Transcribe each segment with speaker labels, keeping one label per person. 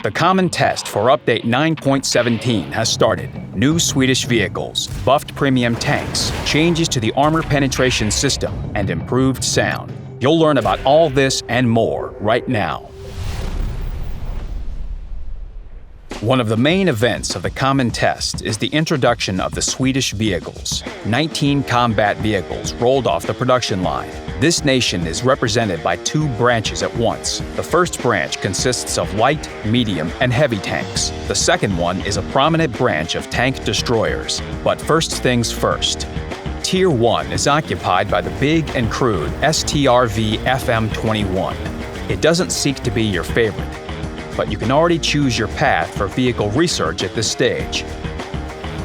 Speaker 1: The common test for Update 9.17 has started. New Swedish vehicles, buffed premium tanks, changes to the armor penetration system, and improved sound. You'll learn about all this and more right now. One of the main events of the common test is the introduction of the Swedish Vehicles. 19 combat vehicles rolled off the production line. This nation is represented by two branches at once. The first branch consists of light, medium, and heavy tanks. The second one is a prominent branch of tank destroyers. But first things first. Tier 1 is occupied by the big and crude STRV FM21. It doesn't seek to be your favorite, but you can already choose your path for vehicle research at this stage.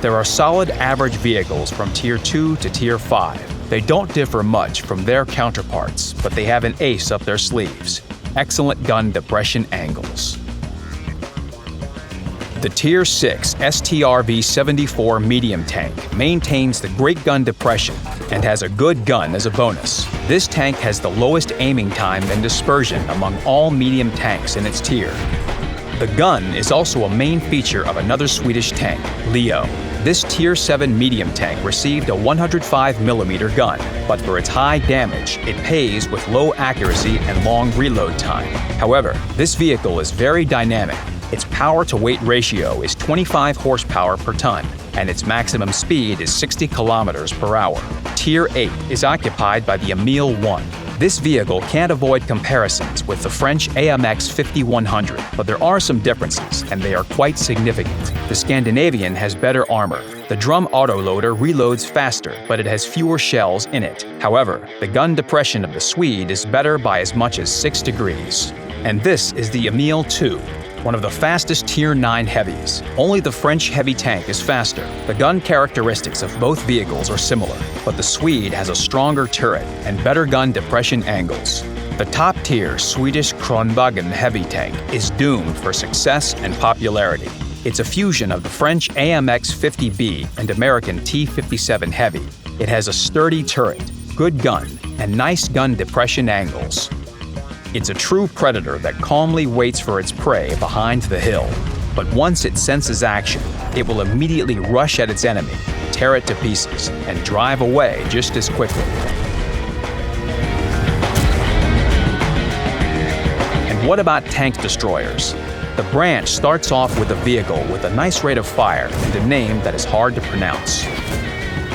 Speaker 1: There are solid average vehicles from Tier 2 to Tier 5. They don't differ much from their counterparts, but they have an ace up their sleeves: excellent gun depression angles. The Tier 6 STRV-74 medium tank maintains the great gun depression and has a good gun as a bonus. This tank has the lowest aiming time and dispersion among all medium tanks in its tier. The gun is also a main feature of another Swedish tank, Leo. This Tier 7 medium tank received a 105mm gun, but for its high damage, it pays with low accuracy and long reload time. However, this vehicle is very dynamic. Its power-to-weight ratio is 25 horsepower per ton, and its maximum speed is 60 kilometers per hour. Tier 8 is occupied by the Emile 1. This vehicle can't avoid comparisons with the French AMX 5100, but there are some differences, and they are quite significant. The Scandinavian has better armor. The drum autoloader reloads faster, but it has fewer shells in it. However, the gun depression of the Swede is better by as much as 6 degrees. And this is the Emile 2. One of the fastest Tier 9 heavies. Only the French heavy tank is faster. The gun characteristics of both vehicles are similar, but the Swede has a stronger turret and better gun depression angles. The top-tier Swedish Kronwagen heavy tank is doomed for success and popularity. It's a fusion of the French AMX 50B and American T57 heavy. It has a sturdy turret, good gun, and nice gun depression angles. It's a true predator that calmly waits for its prey behind the hill. But once it senses action, it will immediately rush at its enemy, tear it to pieces, and drive away just as quickly. And what about tank destroyers? The branch starts off with a vehicle with a nice rate of fire and a name that is hard to pronounce.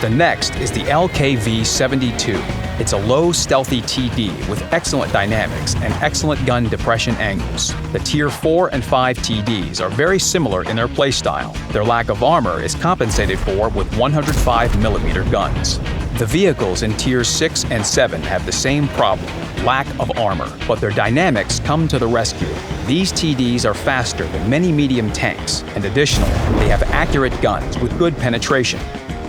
Speaker 1: The next is the LKV-72. It's a low, stealthy TD with excellent dynamics and excellent gun depression angles. The Tier 4 and 5 TDs are very similar in their playstyle. Their lack of armor is compensated for with 105mm guns. The vehicles in Tiers 6 and 7 have the same problem, lack of armor, but their dynamics come to the rescue. These TDs are faster than many medium tanks, and additionally, they have accurate guns with good penetration.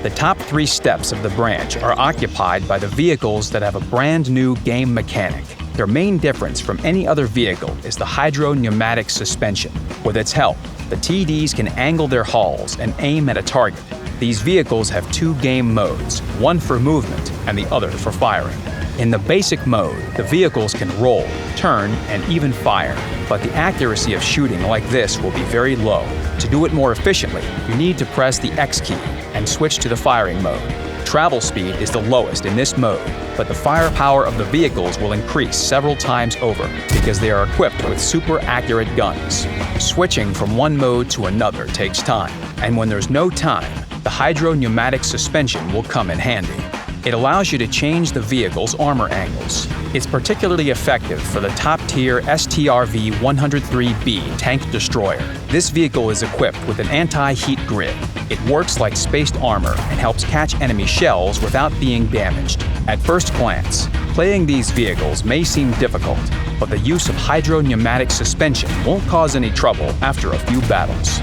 Speaker 1: The top 3 steps of the branch are occupied by the vehicles that have a brand new game mechanic. Their main difference from any other vehicle is the hydro-pneumatic suspension. With its help, the TDs can angle their hulls and aim at a target. These vehicles have 2 game modes, one for movement and the other for firing. In the basic mode, the vehicles can roll, turn, and even fire, but the accuracy of shooting like this will be very low. To do it more efficiently, you need to press the X key and switch to the firing mode. Travel speed is the lowest in this mode, but the firepower of the vehicles will increase several times over because they are equipped with super accurate guns. Switching from one mode to another takes time, and when there's no time, the hydro-pneumatic suspension will come in handy. It allows you to change the vehicle's armor angles. It's particularly effective for the top-tier STRV-103B tank destroyer. This vehicle is equipped with an anti-heat grid. It works like spaced armor and helps catch enemy shells without being damaged. At first glance, playing these vehicles may seem difficult, but the use of hydro-pneumatic suspension won't cause any trouble after a few battles.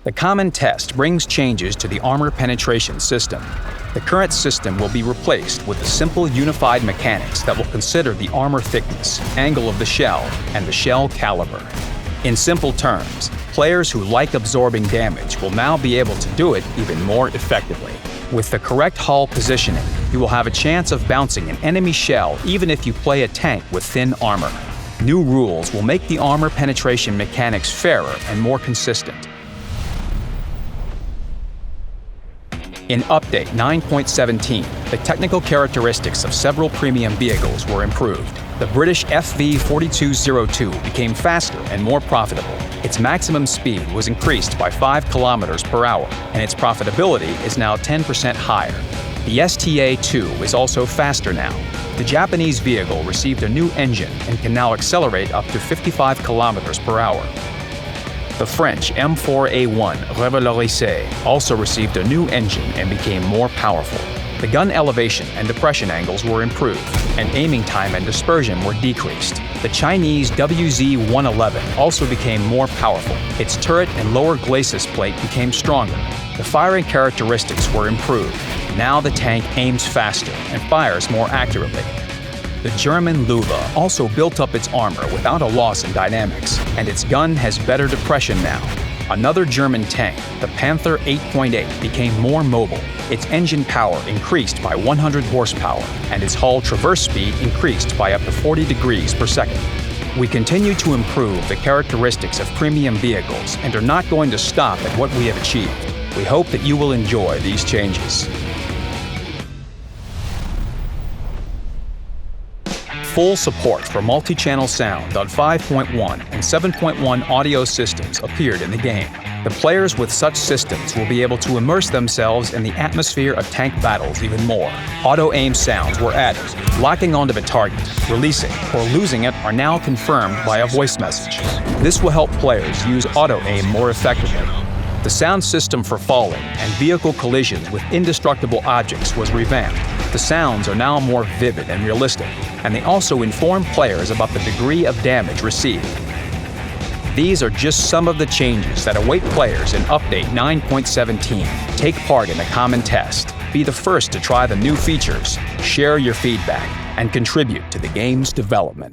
Speaker 1: The common test brings changes to the armor penetration system. The current system will be replaced with the simple unified mechanics that will consider the armor thickness, angle of the shell, and the shell caliber. In simple terms, players who like absorbing damage will now be able to do it even more effectively. With the correct hull positioning, You will have a chance of bouncing an enemy shell even if you play a tank with thin armor. New rules will make the armor penetration mechanics fairer and more consistent. In Update 9.17, the technical characteristics of several premium vehicles were improved. The British FV4202 became faster and more profitable. Its maximum speed was increased by 5 km per hour, and its profitability is now 10% higher. The STA2 is also faster now. The Japanese vehicle received a new engine and can now accelerate up to 55 km per hour. The French M4A1 Revalorisé also received a new engine and became more powerful. The gun elevation and depression angles were improved, and aiming time and dispersion were decreased. The Chinese WZ-111 also became more powerful. Its turret and lower glacis plate became stronger. The firing characteristics were improved. Now the tank aims faster and fires more accurately. The German Löwe also built up its armor without a loss in dynamics, and its gun has better depression now. Another German tank, the Panther 8.8, became more mobile. Its engine power increased by 100 horsepower, and its hull traverse speed increased by up to 40 degrees per second. We continue to improve the characteristics of premium vehicles and are not going to stop at what we have achieved. We hope that you will enjoy these changes. Full support for multi-channel sound on 5.1 and 7.1 audio systems appeared in the game. The players with such systems will be able to immerse themselves in the atmosphere of tank battles even more. Auto-aim sounds were added. Locking onto the target, releasing, or losing it are now confirmed by a voice message. This will help players use auto-aim more effectively. The sound system for falling and vehicle collisions with indestructible objects was revamped. The sounds are now more vivid and realistic, and they also inform players about the degree of damage received. These are just some of the changes that await players in Update 9.17. Take part in a common test, be the first to try the new features, share your feedback, and contribute to the game's development.